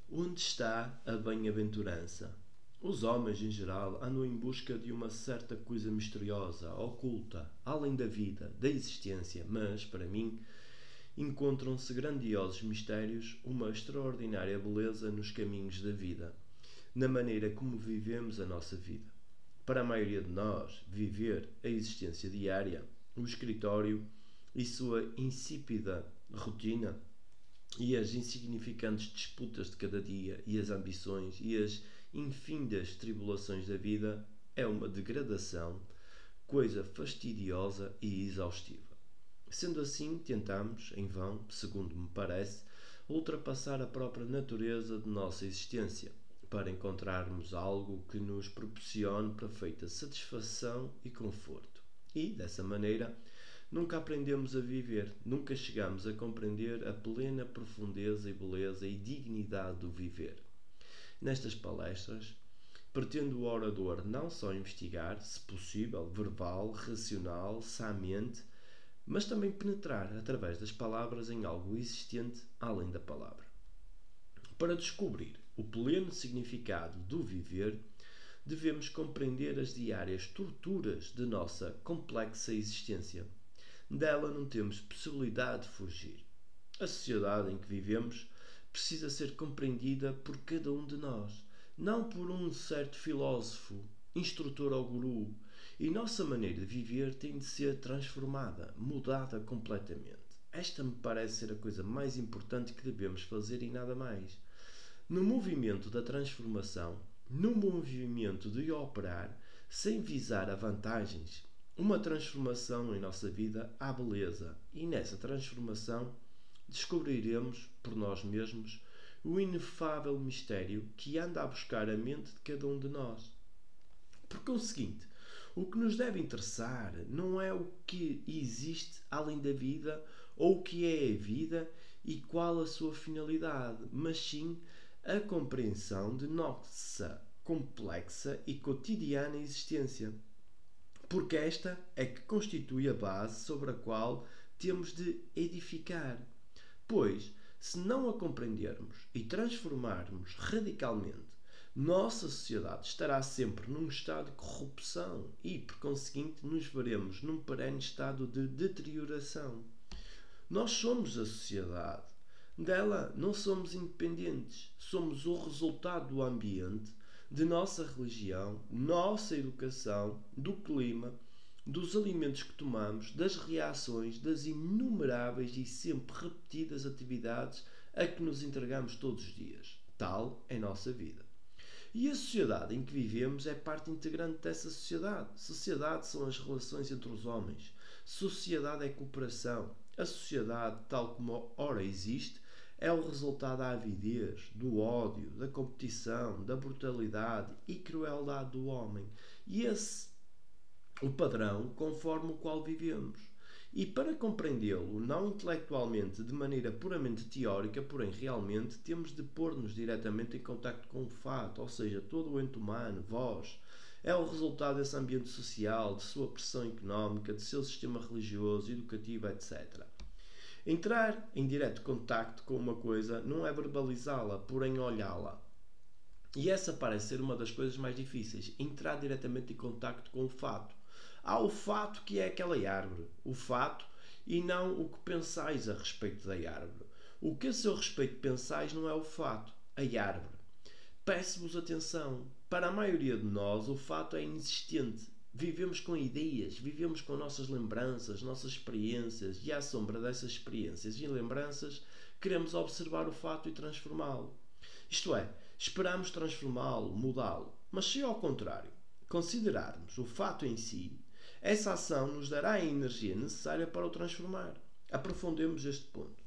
Onde está a bem-aventurança? Os homens, em geral, andam em busca de uma certa coisa misteriosa, oculta, além da vida, da existência, mas, para mim, encontram-se grandiosos mistérios, uma extraordinária beleza nos caminhos da vida, na maneira como vivemos a nossa vida. Para a maioria de nós, viver a existência diária, o escritório e sua insípida rotina e as insignificantes disputas de cada dia e as ambições e as infindas tribulações da vida é uma degradação, coisa fastidiosa e exaustiva. Sendo assim, tentamos, em vão, segundo me parece, ultrapassar a própria natureza de nossa existência, para encontrarmos algo que nos proporcione perfeita satisfação e conforto. E, dessa maneira, nunca aprendemos a viver, nunca chegamos a compreender a plena profundeza e beleza e dignidade do viver. Nestas palestras, pretende o orador não só investigar, se possível, verbal, racional, samente, mas também penetrar através das palavras em algo existente além da palavra. Para descobrir o pleno significado do viver, devemos compreender as diárias torturas de nossa complexa existência. Dela não temos possibilidade de fugir. A sociedade em que vivemos precisa ser compreendida por cada um de nós, não por um certo filósofo, instrutor ou guru, e nossa maneira de viver tem de ser transformada, mudada completamente. Esta me parece ser a coisa mais importante que devemos fazer e nada mais. No movimento da transformação, no movimento de operar, sem visar a vantagens, uma transformação em nossa vida há beleza, e nessa transformação descobriremos por nós mesmos o inefável mistério que anda a buscar a mente de cada um de nós. Por conseguinte, o que nos deve interessar não é o que existe além da vida ou o que é a vida e qual a sua finalidade, mas sim a compreensão de nossa complexa e cotidiana existência. Porque esta é que constitui a base sobre a qual temos de edificar. Pois, se não a compreendermos e transformarmos radicalmente, nossa sociedade estará sempre num estado de corrupção e, por conseguinte, nos veremos num perene estado de deterioração. Nós somos a sociedade. Dela não somos independentes. Somos o resultado do ambiente, de nossa religião, nossa educação, do clima, dos alimentos que tomamos, das reações, das inumeráveis e sempre repetidas atividades a que nos entregamos todos os dias. Tal é nossa vida. E a sociedade em que vivemos é parte integrante dessa sociedade. Sociedade são as relações entre os homens. Sociedade é cooperação. A sociedade, tal como ora existe, é o resultado da avidez, do ódio, da competição, da brutalidade e crueldade do homem. E esse o padrão conforme o qual vivemos. E para compreendê-lo, não intelectualmente, de maneira puramente teórica, porém realmente, temos de pôr-nos diretamente em contacto com o fato, ou seja, todo o ente humano, vós, é o resultado desse ambiente social, de sua pressão económica, de seu sistema religioso, educativo, etc. Entrar em direto contacto com uma coisa não é verbalizá-la, porém olhá-la. E essa parece ser uma das coisas mais difíceis, entrar diretamente em contacto com o fato. Há o fato que é aquela árvore, o fato, e não o que pensais a respeito da árvore. O que a seu respeito pensais não é o fato, a árvore. Peço-vos atenção, para a maioria de nós o fato é inexistente. Vivemos com ideias, vivemos com nossas lembranças, nossas experiências, e à sombra dessas experiências e lembranças queremos observar o fato e transformá-lo. Isto é, esperamos transformá-lo, mudá-lo. Mas se ao contrário considerarmos o fato em si, essa ação nos dará a energia necessária para o transformar. Aprofundemos este ponto.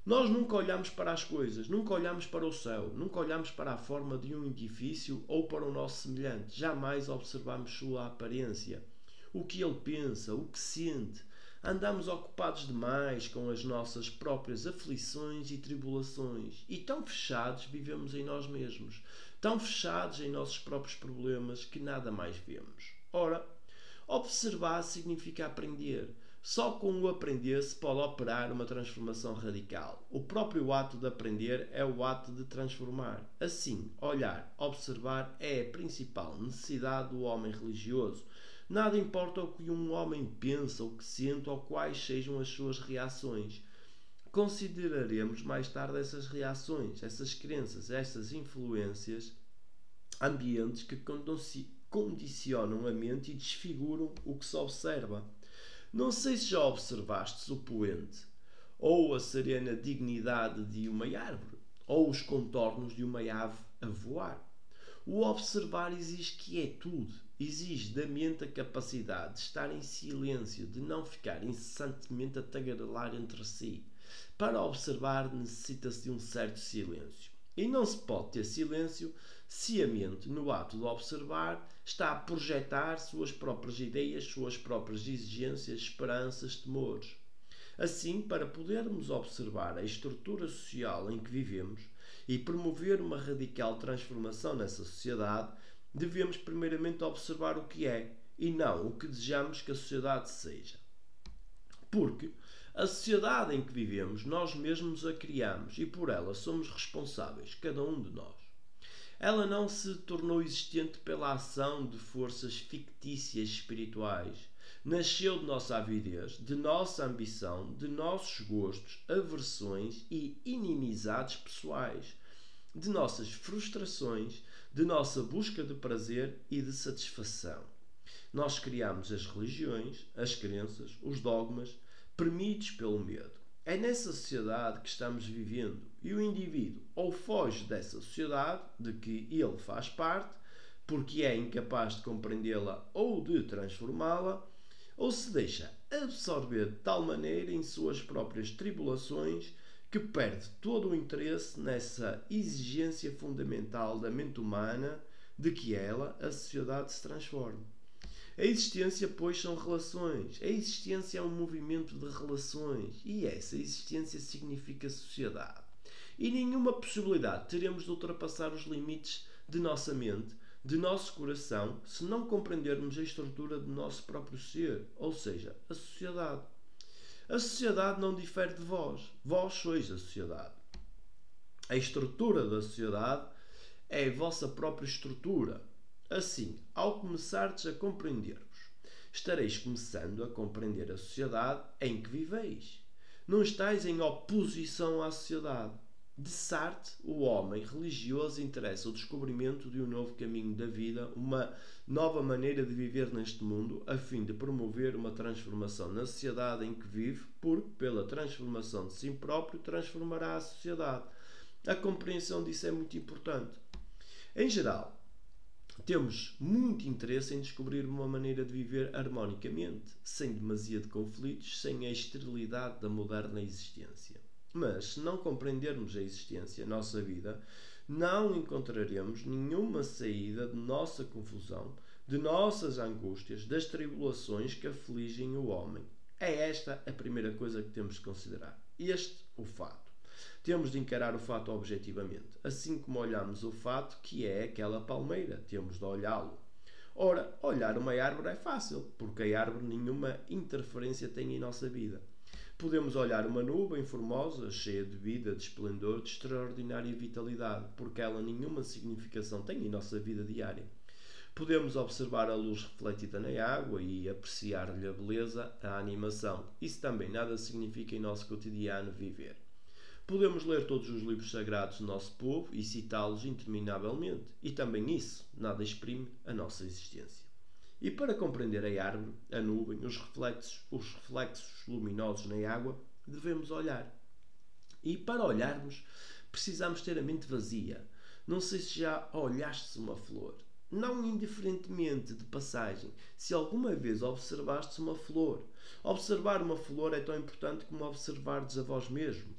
Nós nunca olhamos para as coisas, nunca olhamos para o céu, nunca olhamos para a forma de um edifício ou para o nosso semelhante. Jamais observamos sua aparência, o que ele pensa, o que sente. Andamos ocupados demais com as nossas próprias aflições e tribulações e tão fechados vivemos em nós mesmos, tão fechados em nossos próprios problemas que nada mais vemos. Ora, observar significa aprender. Só com o aprender se pode operar uma transformação radical. O próprio ato de aprender é o ato de transformar. Assim, olhar, observar é a principal necessidade do homem religioso. Nada importa o que um homem pensa, o que sente ou quais sejam as suas reações. Consideraremos mais tarde essas reações, essas crenças, essas influências, ambientes que condicionam a mente e desfiguram o que se observa. Não sei se já observaste o poente, ou a serena dignidade de uma árvore, ou os contornos de uma ave a voar. O observar exige quietude, exige da mente a capacidade de estar em silêncio, de não ficar incessantemente a tagarelar entre si. Para observar necessita-se de um certo silêncio. E não se pode ter silêncio se a mente, no ato de observar, está a projetar suas próprias ideias, suas próprias exigências, esperanças, temores. Assim, para podermos observar a estrutura social em que vivemos e promover uma radical transformação nessa sociedade, devemos primeiramente observar o que é e não o que desejamos que a sociedade seja. Porque a sociedade em que vivemos, nós mesmos a criamos e por ela somos responsáveis, cada um de nós. Ela não se tornou existente pela ação de forças fictícias espirituais. Nasceu de nossa avidez, de nossa ambição, de nossos gostos, aversões e inimizades pessoais, de nossas frustrações, de nossa busca de prazer e de satisfação. Nós criamos as religiões, as crenças, os dogmas, permitidos pelo medo. É nessa sociedade que estamos vivendo e o indivíduo ou foge dessa sociedade de que ele faz parte, porque é incapaz de compreendê-la ou de transformá-la, ou se deixa absorver de tal maneira em suas próprias tribulações que perde todo o interesse nessa exigência fundamental da mente humana de que ela, a sociedade, se transforme. A existência, pois, são relações. A existência é um movimento de relações. E essa existência significa sociedade. E nenhuma possibilidade teremos de ultrapassar os limites de nossa mente, de nosso coração, se não compreendermos a estrutura do nosso próprio ser, ou seja, a sociedade. A sociedade não difere de vós. Vós sois a sociedade. A estrutura da sociedade é a vossa própria estrutura. Assim, ao começardes a compreender-vos, estareis começando a compreender a sociedade em que viveis. Não estáis em oposição à sociedade. De Sartre, o homem religioso interessa o descobrimento de um novo caminho da vida, uma nova maneira de viver neste mundo, a fim de promover uma transformação na sociedade em que vive, porque, pela transformação de si próprio, transformará a sociedade. A compreensão disso é muito importante. Em geral, temos muito interesse em descobrir uma maneira de viver harmonicamente, sem demasiado conflitos, sem a esterilidade da moderna existência. Mas, se não compreendermos a existência, a nossa vida, não encontraremos nenhuma saída de nossa confusão, de nossas angústias, das tribulações que afligem o homem. É esta a primeira coisa que temos de considerar. Este, o fato. Temos de encarar o fato objetivamente. Assim como olhamos o fato que é aquela palmeira, temos de olhá-lo. Ora, olhar uma árvore é fácil, porque a árvore nenhuma interferência tem em nossa vida. Podemos olhar uma nuvem formosa, cheia de vida, de esplendor, de extraordinária vitalidade, porque ela nenhuma significação tem em nossa vida diária. Podemos observar a luz refletida na água e apreciar-lhe a beleza, a animação. Isso também nada significa em nosso cotidiano viver. Podemos ler todos os livros sagrados do nosso povo e citá-los interminavelmente, e também isso nada exprime a nossa existência. E para compreender a árvore, a nuvem, os reflexos luminosos na água, devemos olhar. E para olharmos, precisamos ter a mente vazia. Não sei se já olhaste uma flor. Não indiferentemente de passagem, se alguma vez observastes uma flor. Observar uma flor é tão importante como observardes a vós mesmo.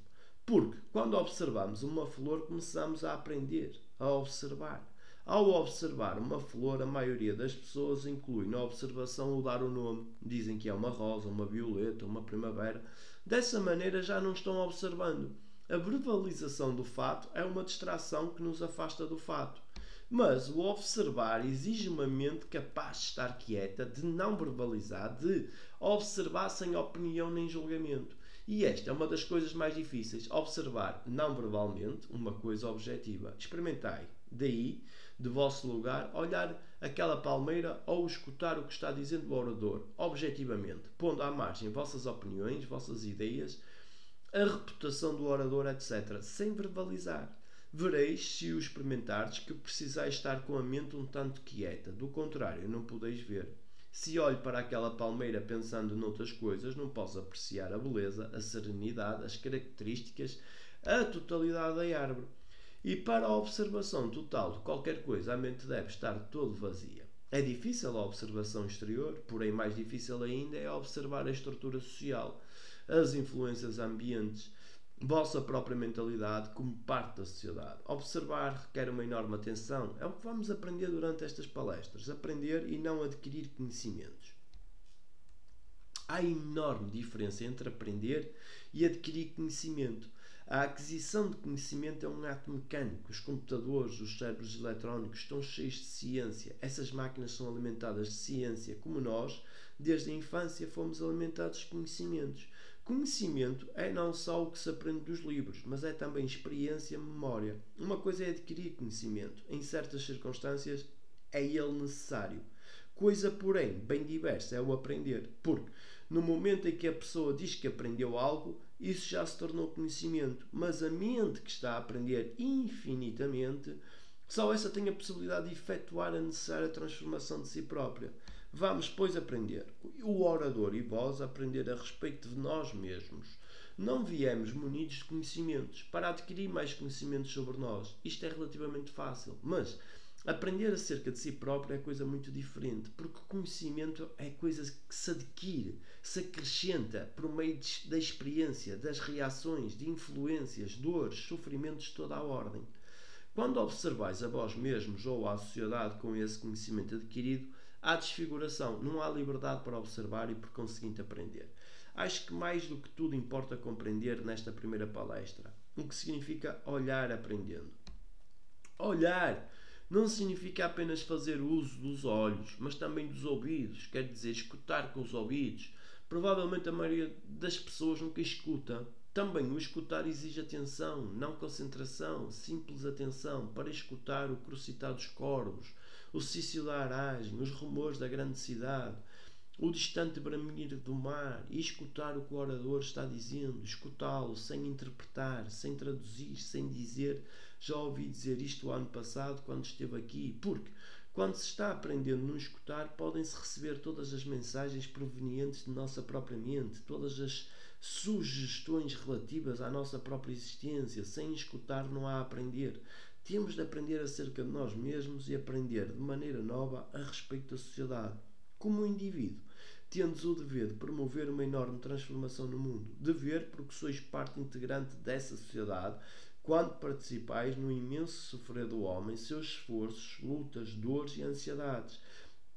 Porque, quando observamos uma flor, começamos a aprender, a observar. Ao observar uma flor, a maioria das pessoas inclui na observação o dar o nome. Dizem que é uma rosa, uma violeta, uma primavera. Dessa maneira já não estão observando. A verbalização do fato é uma distração que nos afasta do fato. Mas o observar exige uma mente capaz de estar quieta, de não verbalizar, de observar sem opinião nem julgamento. E esta é uma das coisas mais difíceis. Observar não verbalmente uma coisa objetiva. Experimentai. Daí, de vosso lugar, olhar aquela palmeira ou escutar o que está dizendo o orador, objetivamente, pondo à margem vossas opiniões, vossas ideias, a reputação do orador, etc., sem verbalizar. Vereis, se o experimentardes, que precisais estar com a mente um tanto quieta. Do contrário, não podeis ver. Se olho para aquela palmeira pensando noutras coisas, não posso apreciar a beleza, a serenidade, as características, a totalidade da árvore. E para a observação total de qualquer coisa, a mente deve estar todo vazia. É difícil a observação exterior, porém mais difícil ainda é observar a estrutura social, as influências ambientes, vossa própria mentalidade como parte da sociedade. Observar requer uma enorme atenção. É o que vamos aprender durante estas palestras. Aprender e não adquirir conhecimentos. Há enorme diferença entre aprender e adquirir conhecimento. A aquisição de conhecimento é um ato mecânico. Os computadores, os cérebros eletrónicos estão cheios de ciência. Essas máquinas são alimentadas de ciência, como nós, desde a infância, fomos alimentados de conhecimentos. Conhecimento é não só o que se aprende dos livros, mas é também experiência, memória. Uma coisa é adquirir conhecimento. Em certas circunstâncias é ele necessário. Coisa, porém, bem diversa é o aprender. Porque no momento em que a pessoa diz que aprendeu algo, isso já se tornou conhecimento. Mas a mente que está a aprender infinitamente, só essa tem a possibilidade de efetuar a necessária transformação de si própria. Vamos, pois, aprender. O orador e vós aprender a respeito de nós mesmos. Não viemos munidos de conhecimentos para adquirir mais conhecimentos sobre nós. Isto é relativamente fácil, mas aprender acerca de si próprio é coisa muito diferente, porque conhecimento é coisa que se adquire, se acrescenta por meio da experiência, das reações, de influências, dores, sofrimentos de toda a ordem. Quando observais a vós mesmos ou à sociedade com esse conhecimento adquirido, há desfiguração, não há liberdade para observar e por conseguinte aprender. Acho que mais do que tudo importa compreender nesta primeira palestra o que significa olhar aprendendo. Olhar não significa apenas fazer uso dos olhos, mas também dos ouvidos, quer dizer, escutar com os ouvidos. Provavelmente a maioria das pessoas nunca escuta. Também o escutar exige atenção, não concentração, simples atenção, para escutar o crocitar dos corvos, o cício da aragem, os rumores da grande cidade, o distante bramir do mar, e escutar o que o orador está dizendo, escutá-lo sem interpretar, sem traduzir, sem dizer já ouvi dizer isto o ano passado quando esteve aqui, porque quando se está aprendendo no escutar podem-se receber todas as mensagens provenientes de nossa própria mente, todas as sugestões relativas à nossa própria existência. Sem escutar não há a aprender. Temos de aprender acerca de nós mesmos e aprender de maneira nova a respeito da sociedade. Como indivíduo, tendes o dever de promover uma enorme transformação no mundo. Dever porque sois parte integrante dessa sociedade quando participais no imenso sofrer do homem, seus esforços, lutas, dores e ansiedades.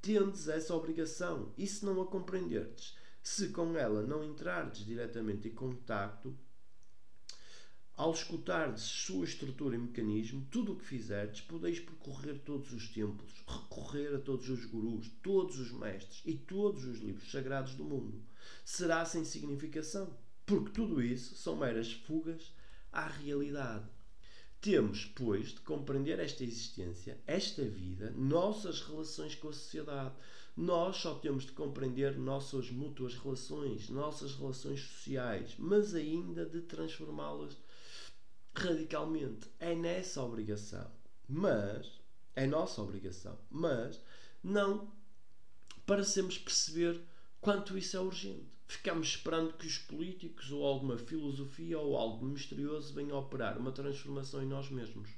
Tendes essa obrigação, e se não a compreenderdes, se com ela não entrardes diretamente em contacto, ao escutardes sua estrutura e mecanismo, tudo o que fizerdes, podeis percorrer todos os templos, recorrer a todos os gurus, todos os mestres e todos os livros sagrados do mundo. Será sem significação, porque tudo isso são meras fugas à realidade. Temos, pois, de compreender esta existência, esta vida, nossas relações com a sociedade. Nós só temos de compreender nossas mútuas relações, nossas relações sociais, mas ainda de transformá-las radicalmente. É nossa obrigação, mas não parecemos perceber quanto isso é urgente. Ficamos esperando que os políticos ou alguma filosofia ou algo misterioso venham operar uma transformação em nós mesmos.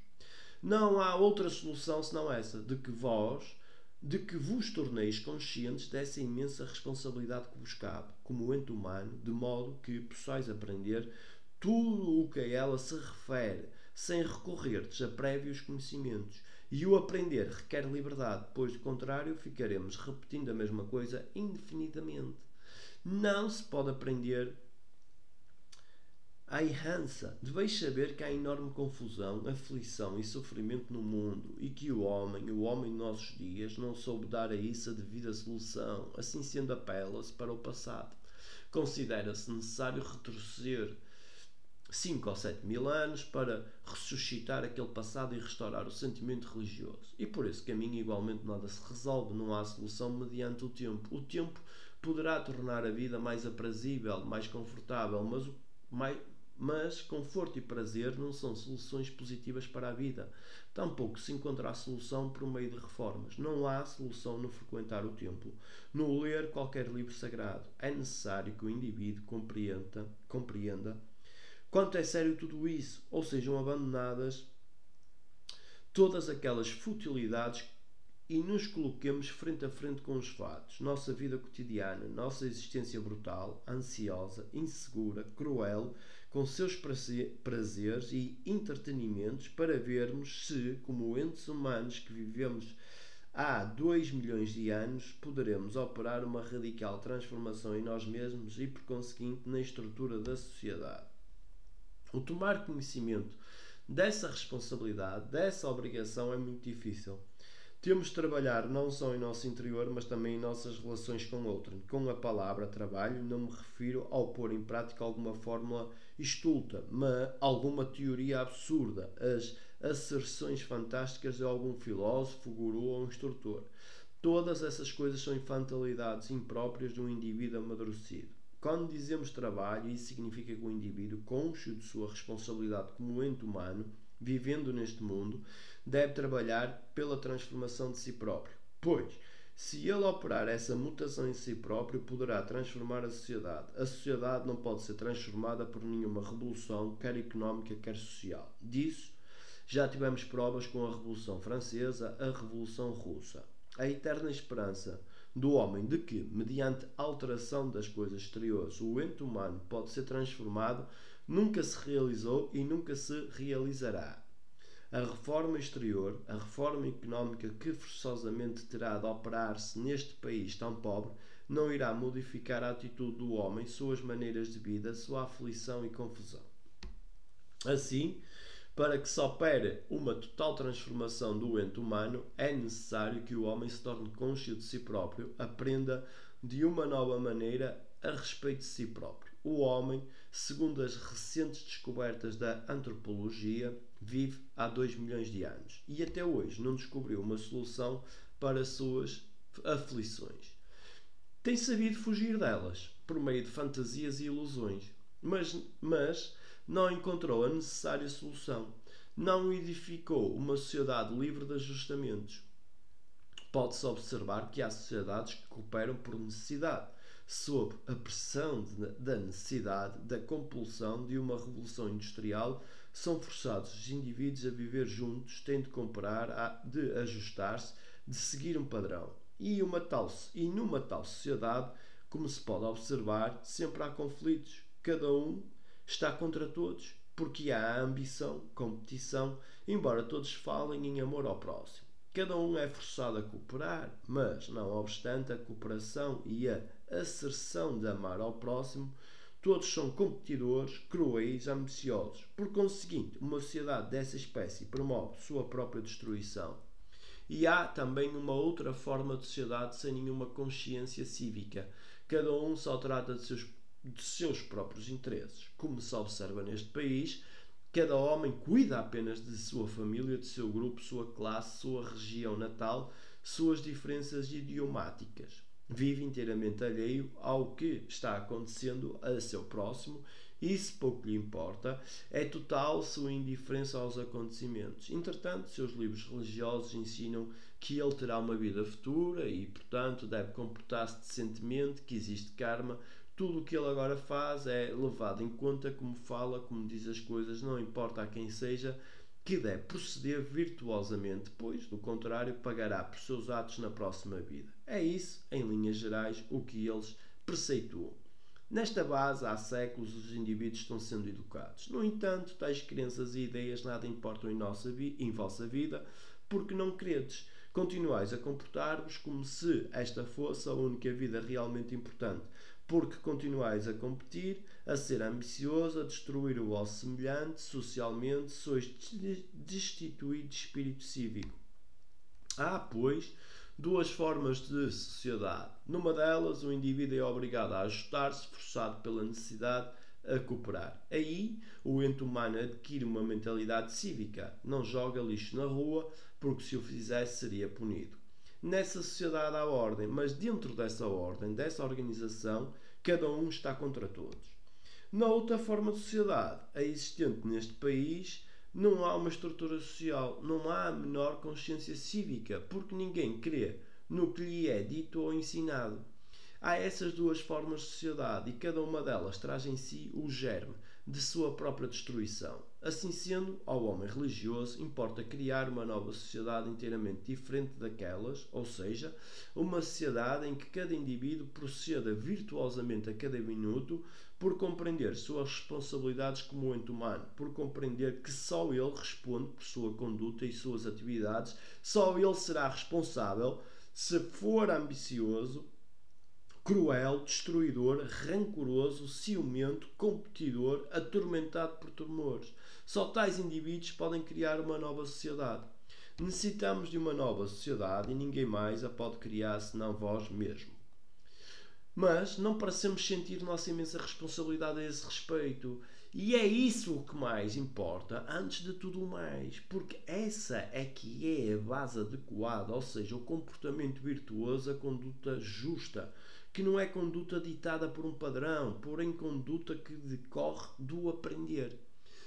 Não há outra solução senão essa, de que vos torneis conscientes dessa imensa responsabilidade que vos cabe, como ente humano, de modo que possais aprender tudo o que a ela se refere, sem recorrerdes a prévios conhecimentos. E o aprender requer liberdade, pois, do contrário, ficaremos repetindo a mesma coisa indefinidamente. Não se pode aprender à errança. Deveis saber que há enorme confusão, aflição e sofrimento no mundo e que o homem de nossos dias, não soube dar a isso a devida solução. Assim sendo, apela-se para o passado. Considera-se necessário retroceder 5 ou 7 mil anos para ressuscitar aquele passado e restaurar o sentimento religioso. E por esse caminho igualmente nada se resolve, não há solução mediante o tempo. O tempo poderá tornar a vida mais aprazível, mais confortável, mas conforto e prazer não são soluções positivas para a vida. Tampouco se encontra a solução por meio de reformas. Não há solução no frequentar o templo, no ler qualquer livro sagrado. É necessário que o indivíduo compreenda quanto é sério tudo isso, ou sejam abandonadas todas aquelas futilidades e nos coloquemos frente a frente com os fatos. Nossa vida cotidiana, nossa existência brutal, ansiosa, insegura, cruel, com seus prazeres e entretenimentos, para vermos se, como entes humanos que vivemos há 2 milhões de anos, poderemos operar uma radical transformação em nós mesmos e, por conseguinte, na estrutura da sociedade. O tomar conhecimento dessa responsabilidade, dessa obrigação, é muito difícil. Temos de trabalhar não só em nosso interior, mas também em nossas relações com outro. Com a palavra trabalho não me refiro ao pôr em prática alguma fórmula estulta, mas alguma teoria absurda, as asserções fantásticas de algum filósofo, guru ou instrutor. Todas essas coisas são infantilidades impróprias de um indivíduo amadurecido. Quando dizemos trabalho, isso significa que o indivíduo, cônscio de sua responsabilidade como ente humano, vivendo neste mundo, deve trabalhar pela transformação de si próprio. Pois, se ele operar essa mutação em si próprio, poderá transformar a sociedade. A sociedade não pode ser transformada por nenhuma revolução, quer económica, quer social. Disso já tivemos provas com a Revolução Francesa, a Revolução Russa. A eterna esperança do homem de que, mediante a alteração das coisas exteriores, o ente humano pode ser transformado, nunca se realizou e nunca se realizará. A reforma exterior, a reforma económica que forçosamente terá de operar-se neste país tão pobre, não irá modificar a atitude do homem, suas maneiras de vida, sua aflição e confusão. Assim, para que se opere uma total transformação do ente humano, é necessário que o homem se torne cônscio de si próprio, aprenda de uma nova maneira a respeito de si próprio. O homem, segundo as recentes descobertas da antropologia, vive há 2 milhões de anos e até hoje não descobriu uma solução para as suas aflições. Tem sabido fugir delas por meio de fantasias e ilusões, mas não encontrou a necessária solução. Não edificou uma sociedade livre de ajustamentos. Pode-se observar que há sociedades que cooperam por necessidade, sob a pressão da necessidade, da compulsão de uma revolução industrial, são forçados os indivíduos a viver juntos, têm de cooperar, de ajustar-se, de seguir um padrão. E numa tal sociedade, como se pode observar, sempre há conflitos. Cada um está contra todos, porque há ambição, competição, embora todos falem em amor ao próximo. Cada um é forçado a cooperar, mas, não obstante a cooperação e a asserção de amar ao próximo, todos são competidores, cruéis, ambiciosos. Por conseguinte, uma sociedade dessa espécie promove sua própria destruição. E há também uma outra forma de sociedade sem nenhuma consciência cívica. Cada um só trata de seus próprios interesses. Como se observa neste país, cada homem cuida apenas de sua família, de seu grupo, sua classe, sua região natal, suas diferenças idiomáticas. Vive inteiramente alheio ao que está acontecendo a seu próximo e, se pouco lhe importa, é total sua indiferença aos acontecimentos. Entretanto, seus livros religiosos ensinam que ele terá uma vida futura e, portanto, deve comportar-se decentemente, que existe karma. Tudo o que ele agora faz é levado em conta, como fala, como diz as coisas, não importa a quem seja, que deve proceder virtuosamente, pois, do contrário, pagará por seus atos na próxima vida. É isso, em linhas gerais, o que eles preceituam. Nesta base, há séculos, os indivíduos estão sendo educados. No entanto, tais crenças e ideias nada importam em vossa vida, porque não credes. Continuais a comportar-vos como se esta fosse a única vida realmente importante. porque continuais a competir, a ser ambicioso, a destruir o vosso semelhante, socialmente, sois destituídos de espírito cívico. Há, pois, duas formas de sociedade. Numa delas, o indivíduo é obrigado a ajustar-se, forçado pela necessidade a cooperar. Aí, o ente humano adquire uma mentalidade cívica. Não joga lixo na rua, porque se o fizesse seria punido. Nessa sociedade há ordem, mas dentro dessa ordem, dessa organização, cada um está contra todos. Na outra forma de sociedade, a existente neste país, não há uma estrutura social, não há a menor consciência cívica, porque ninguém crê no que lhe é dito ou ensinado. Há essas duas formas de sociedade e cada uma delas traz em si o germe de sua própria destruição. Assim sendo, ao homem religioso importa criar uma nova sociedade inteiramente diferente daquelas, ou seja, uma sociedade em que cada indivíduo proceda virtuosamente a cada minuto por compreender suas responsabilidades como ente humano, por compreender que só ele responde por sua conduta e suas atividades, só ele será responsável se for ambicioso, cruel, destruidor, rancoroso, ciumento, competidor, atormentado por temores. Só tais indivíduos podem criar uma nova sociedade. Necessitamos de uma nova sociedade e ninguém mais a pode criar senão vós mesmo. Mas não parecemos sentir nossa imensa responsabilidade a esse respeito. E é isso o que mais importa, antes de tudo o mais, porque essa é que é a base adequada, ou seja, o comportamento virtuoso, a conduta justa, que não é conduta ditada por um padrão, porém conduta que decorre do aprender.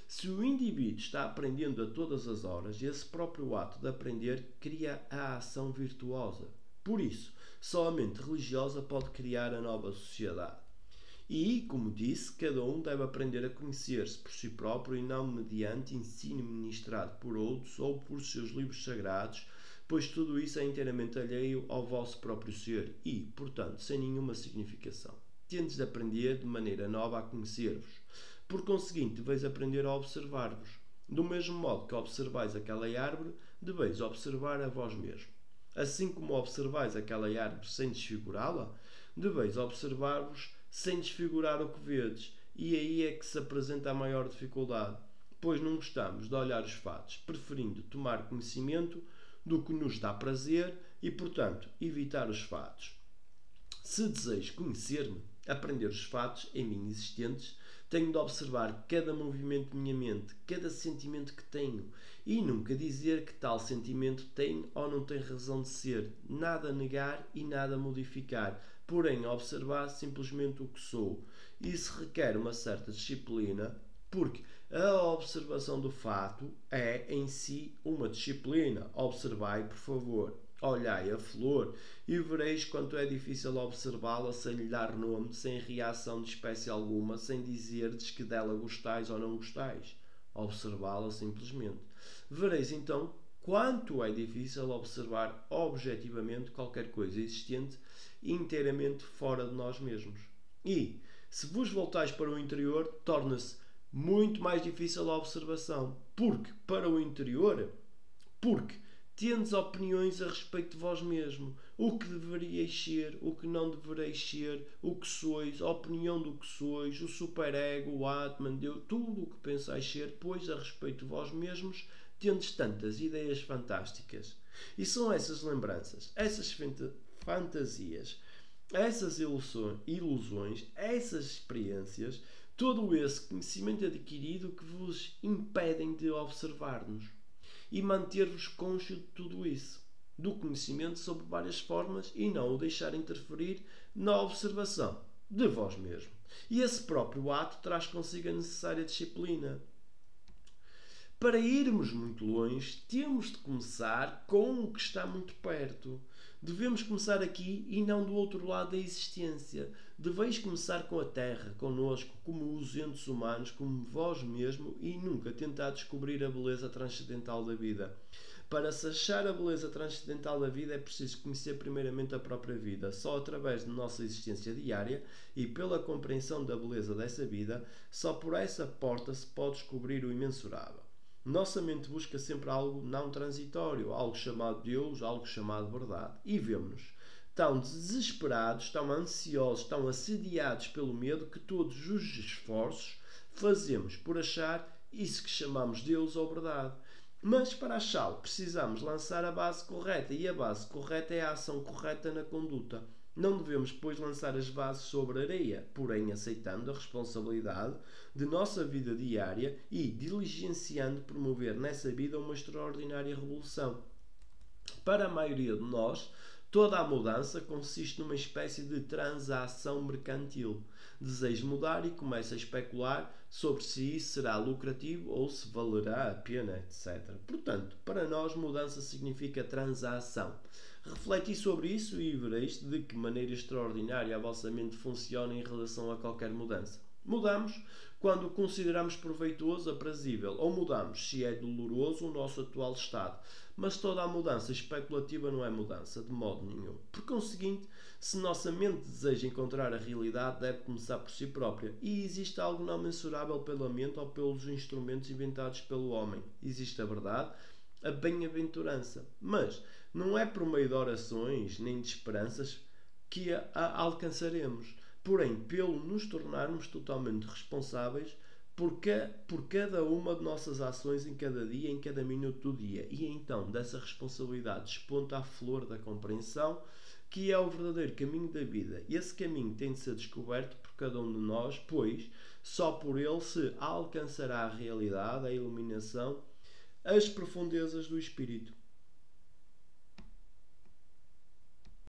Se o indivíduo está aprendendo a todas as horas, esse próprio ato de aprender cria a ação virtuosa. Por isso, só a mente religiosa pode criar a nova sociedade. E, como disse, cada um deve aprender a conhecer-se por si próprio e não mediante ensino ministrado por outros ou por seus livros sagrados, pois tudo isso é inteiramente alheio ao vosso próprio ser e, portanto, sem nenhuma significação. Tendes de aprender de maneira nova a conhecer-vos. Por conseguinte, deveis aprender a observar-vos. Do mesmo modo que observais aquela árvore, deveis observar a vós mesmo. Assim como observais aquela árvore sem desfigurá-la, deveis observar-vos sem desfigurar o que vedes. E aí é que se apresenta a maior dificuldade, pois não gostamos de olhar os fatos, preferindo tomar conhecimento do que nos dá prazer e, portanto, evitar os fatos. Se desejo conhecer-me, aprender os fatos em mim existentes, tenho de observar cada movimento de minha mente, cada sentimento que tenho, e nunca dizer que tal sentimento tem ou não tem razão de ser, nada negar e nada modificar, porém observar simplesmente o que sou. Isso requer uma certa disciplina, porque a observação do fato é em si uma disciplina. Observai, por favor. Olhai a flor e vereis quanto é difícil observá-la sem lhe dar nome, sem reação de espécie alguma, sem dizerdes que dela gostais ou não gostais. Observá-la simplesmente. Vereis então quanto é difícil observar objetivamente qualquer coisa existente inteiramente fora de nós mesmos. E, se vos voltais para o interior, torna-se muito mais difícil a observação. Porque, para o interior, tendes opiniões a respeito de vós mesmo. O que deveríeis ser, o que não devereis ser, o que sois, a opinião do que sois, o superego, o Atman, Deus, tudo o que pensais ser, pois a respeito de vós mesmos, tendes tantas ideias fantásticas. E são essas lembranças, essas fantasias, essas ilusões, essas experiências, todo esse conhecimento adquirido que vos impedem de observar-nos e manter-vos cônscio de tudo isso, do conhecimento sob várias formas e não o deixar interferir na observação de vós mesmo. E esse próprio ato traz consigo a necessária disciplina. Para irmos muito longe, temos de começar com o que está muito perto. Devemos começar aqui e não do outro lado da existência. Deveis começar com a Terra, connosco, como os entes humanos, como vós mesmo, e nunca tentar descobrir a beleza transcendental da vida. Para se achar a beleza transcendental da vida é preciso conhecer primeiramente a própria vida. Só através da nossa existência diária e pela compreensão da beleza dessa vida, só por essa porta se pode descobrir o imensurável. Nossa mente busca sempre algo não transitório, algo chamado Deus, algo chamado verdade. E vemo-nos tão desesperados, tão ansiosos, tão assediados pelo medo que todos os esforços fazemos por achar isso que chamamos Deus ou verdade. Mas para achá-lo precisamos lançar a base correta, e a base correta é a ação correta na conduta. Não devemos, pois, lançar as bases sobre areia, porém aceitando a responsabilidade de nossa vida diária e diligenciando promover nessa vida uma extraordinária revolução. Para a maioria de nós, toda a mudança consiste numa espécie de transação mercantil. Deseja mudar e começa a especular sobre se isso será lucrativo ou se valerá a pena, etc. Portanto, para nós, mudança significa transação. Refleti sobre isso e vereis de que maneira extraordinária a vossa mente funciona em relação a qualquer mudança. Mudamos quando o consideramos proveitoso, aprazível, ou mudamos se é doloroso o nosso atual estado. Mas toda a mudança especulativa não é mudança, de modo nenhum. Por conseguinte, se nossa mente deseja encontrar a realidade, deve começar por si própria. E existe algo não mensurável pela mente ou pelos instrumentos inventados pelo homem. Existe a verdade, a bem-aventurança. Mas não é por meio de orações nem de esperanças que a alcançaremos. Porém, pelo nos tornarmos totalmente responsáveis por cada uma de nossas ações em cada dia, em cada minuto do dia. E então, dessa responsabilidade desponta a flor da compreensão, que é o verdadeiro caminho da vida. Esse caminho tem de ser descoberto por cada um de nós, pois só por ele se alcançará a realidade, a iluminação, as profundezas do espírito.